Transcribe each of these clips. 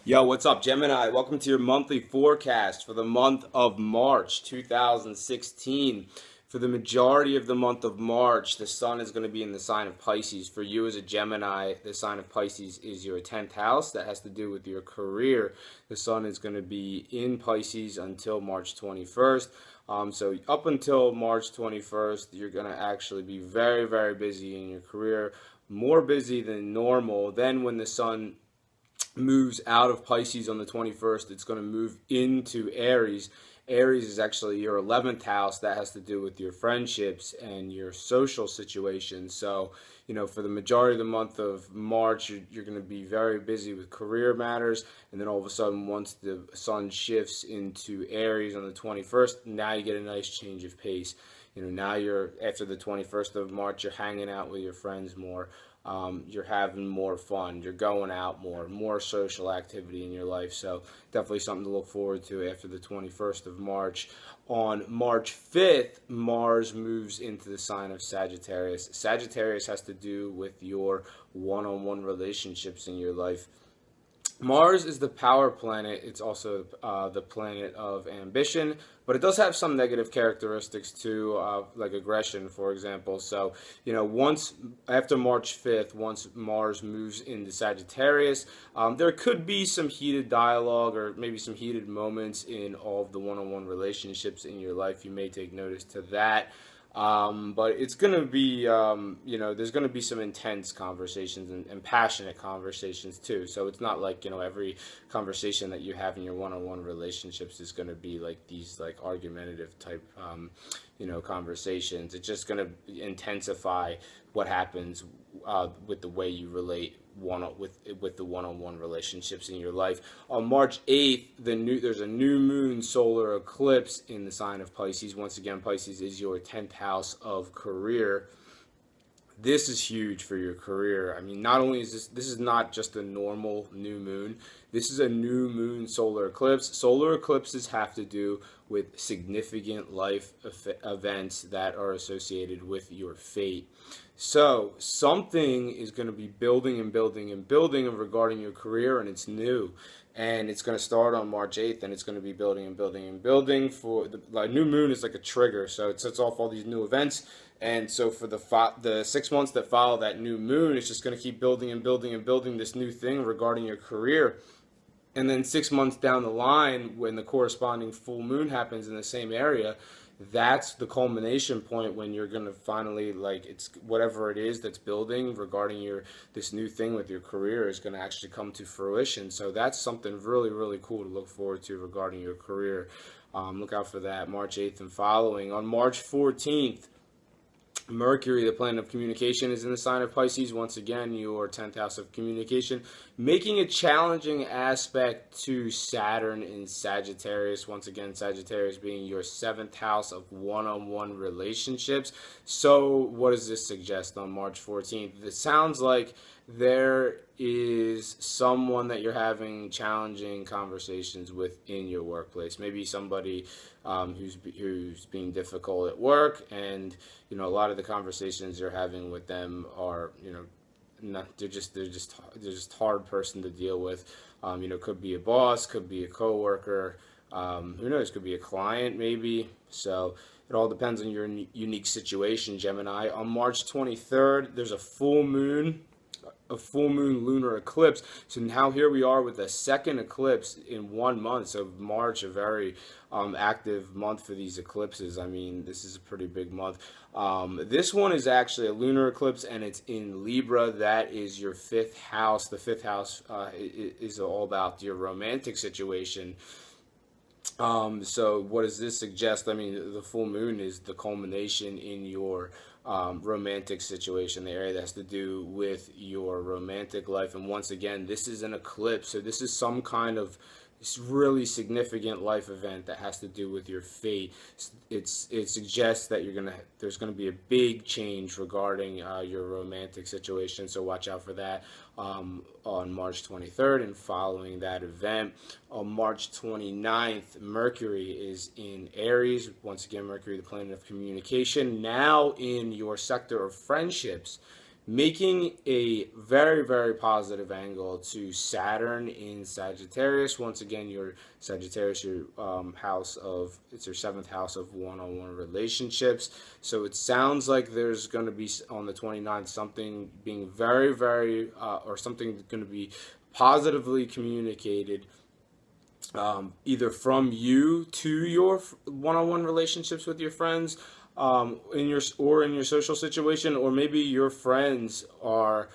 Yo, what's up, Gemini? Welcome to your monthly forecast for the month of March 2016. For the majority of the month of March, the sun is going to be in the sign of Pisces. For you as a Gemini, the sign of Pisces is your 10th house. That has to do with your career. The sun is going to be in Pisces until March 21st. So up until March 21st, you're going to actually be very, very busy in your career, more busy than normal. Then when the sun moves out of Pisces on the 21st, it's going to move into Aries. Aries is actually your 11th house. That has to do with your friendships and your social situations. So, for the majority of the month of March, you're going to be very busy with career matters. And then all of a sudden, once the sun shifts into Aries on the 21st, now you get a nice change of pace. Now after the 21st of March, you're hanging out with your friends more. You're having more fun, you're going out more social activity in your life. So definitely something to look forward to after the 21st of March. On March 5th, Mars moves into the sign of Sagittarius. Sagittarius has to do with your one-on-one relationships in your life. Mars is the power planet. It's also the planet of ambition, but it does have some negative characteristics too, like aggression, for example. So, once after March 5th, once Mars moves into Sagittarius, there could be some heated dialogue or maybe some heated moments in all of the one-on-one relationships in your life. You may take notice to that. But it's going to be, there's going to be some intense conversations and passionate conversations too. So it's not like, every conversation that you have in your one-on-one relationships is going to be like these like argumentative type, conversations. It's just going to intensify what happens with the way you relate with the one-on-one relationships in your life. On March 8th, there's a new moon solar eclipse in the sign of Pisces. Once again, Pisces is your 10th house of career. This is huge for your career. I mean, not only is this is not just a normal new moon. This is a new moon solar eclipse. Solar eclipses have to do with significant life events that are associated with your fate. So something is going to be building and building and building regarding your career, and it's new. And it's going to start on March 8th, and it's going to be building and building and building. For the new moon is like a trigger, so it sets off all these new events. And so for the 6 months that follow that new moon, it's just going to keep building and building and building this new thing regarding your career. And then 6 months down the line, when the corresponding full moon happens in the same area, that's the culmination point when you're going to finally, it's whatever it is that's building regarding this new thing with your career is going to actually come to fruition. So that's something really, really cool to look forward to regarding your career. Look out for that March 8th and following. On March 14th, Mercury, the planet of communication, is in the sign of Pisces. Once again, your 10th house of communication, making a challenging aspect to Saturn in Sagittarius. Once again, Sagittarius being your 7th house of one-on-one relationships. So what does this suggest on March 14th? It sounds like there is someone that you're having challenging conversations with in your workplace. Maybe somebody who's being difficult at work, and a lot of the conversations you're having with them are they're just hard person to deal with. Could be a boss, could be a coworker, who knows, could be a client maybe. So it all depends on your unique situation, Gemini. On March 23rd, there's a full moon lunar eclipse. So now here we are with a second eclipse in 1 month. So March, a very active month for these eclipses. I mean, this is a pretty big month. This one is actually a lunar eclipse, and it's in Libra. That is your 5th house. The 5th house is all about your romantic situation. So what does this suggest? I mean, the full moon is the culmination in your romantic situation, the area that has to do with your romantic life. And once again, this is an eclipse, so this is some kind of really significant life event that has to do with your fate. It suggests that there's gonna be a big change regarding your romantic situation. So watch out for that on March 23rd and following that event. On March 29th, Mercury is in Aries. Once again, Mercury, the planet of communication, now in your sector of friendships, making a very, very positive angle to Saturn in Sagittarius. Once again, your Sagittarius, your it's your seventh house of one-on-one relationships. So it sounds like there's going to be on the 29th something being very, very, or something going to be positively communicated, either from you to your one-on-one relationships with your friends, in your social situation, or maybe your friends are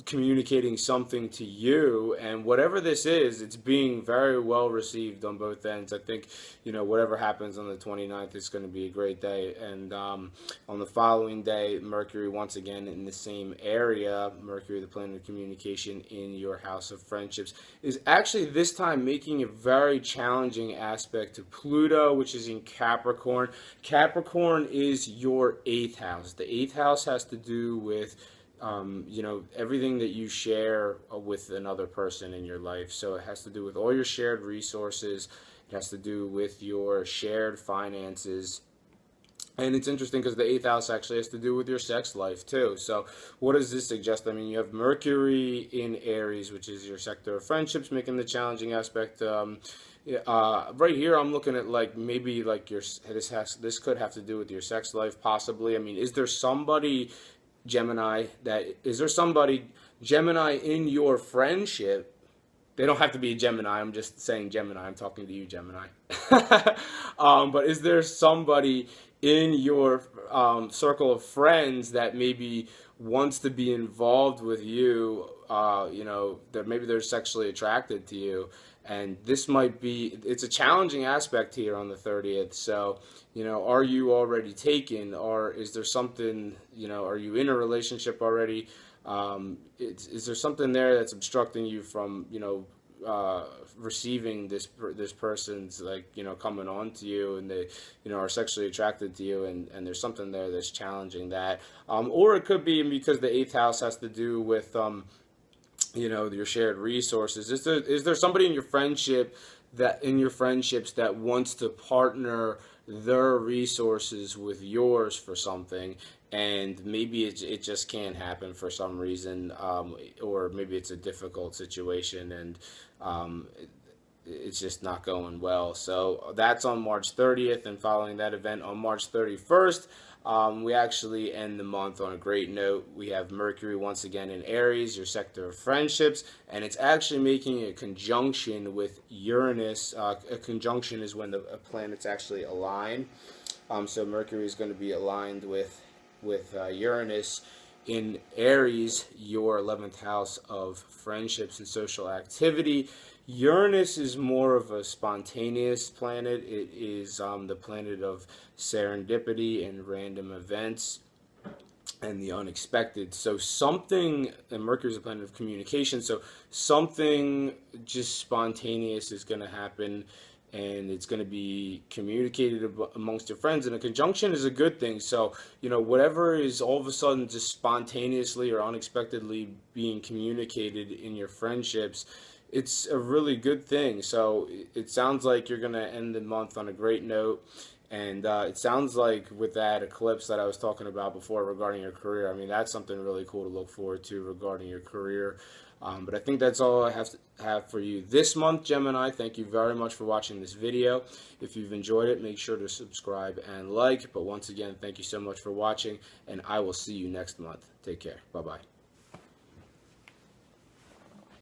communicating something to you, and whatever this is, it's being very well received on both ends. I think, whatever happens on the 29th is going to be a great day. And on the following day, Mercury, once again in the same area, Mercury, the planet of communication, in your house of friendships, is actually this time making a very challenging aspect to Pluto, which is in Capricorn. Capricorn is your 8th house. The 8th house has to do with everything that you share with another person in your life. So it has to do with all your shared resources. It has to do with your shared finances. And it's interesting because the 8th house actually has to do with your sex life too. So what does this suggest? I mean, you have Mercury in Aries, which is your sector of friendships, making the challenging aspect. Right here, I'm looking at maybe this could have to do with your sex life, possibly. I mean, is there somebody, Gemini, Gemini in your friendship? They don't have to be a Gemini. I'm just saying Gemini. I'm talking to you, Gemini. But is there somebody in your circle of friends that maybe wants to be involved with you? That maybe they're sexually attracted to you. And this it's a challenging aspect here on the 30th. So, are you already taken, or is there something, are you in a relationship already? Is there something there that's obstructing you from, receiving this person's, coming on to you, and they, are sexually attracted to you, and there's something there that's challenging that. Or it could be because the 8th house has to do with, your shared resources. Is there somebody in your friendships that wants to partner their resources with yours for something, and maybe it just can't happen for some reason, or maybe it's a difficult situation, and it's just not going well. So that's on March 30th, and following that event on March 31st, we actually end the month on a great note. We have Mercury once again in Aries, your sector of friendships, and it's actually making a conjunction with Uranus. A conjunction is when the planets actually align. So Mercury is going to be aligned with Uranus in Aries, your 11th house of friendships and social activity. Uranus is more of a spontaneous planet. It is the planet of serendipity and random events and the unexpected. So something, and Mercury is a planet of communication, so something just spontaneous is going to happen, and it's going to be communicated amongst your friends. And a conjunction is a good thing. So, whatever is all of a sudden just spontaneously or unexpectedly being communicated in your friendships, it's a really good thing. So it sounds like you're going to end the month on a great note. And it sounds like with that eclipse that I was talking about before regarding your career, I mean, that's something really cool to look forward to regarding your career. But I think that's all I have for you this month, Gemini. Thank you very much for watching this video. If you've enjoyed it, make sure to subscribe and like. But once again, thank you so much for watching, and I will see you next month. Take care. Bye-bye.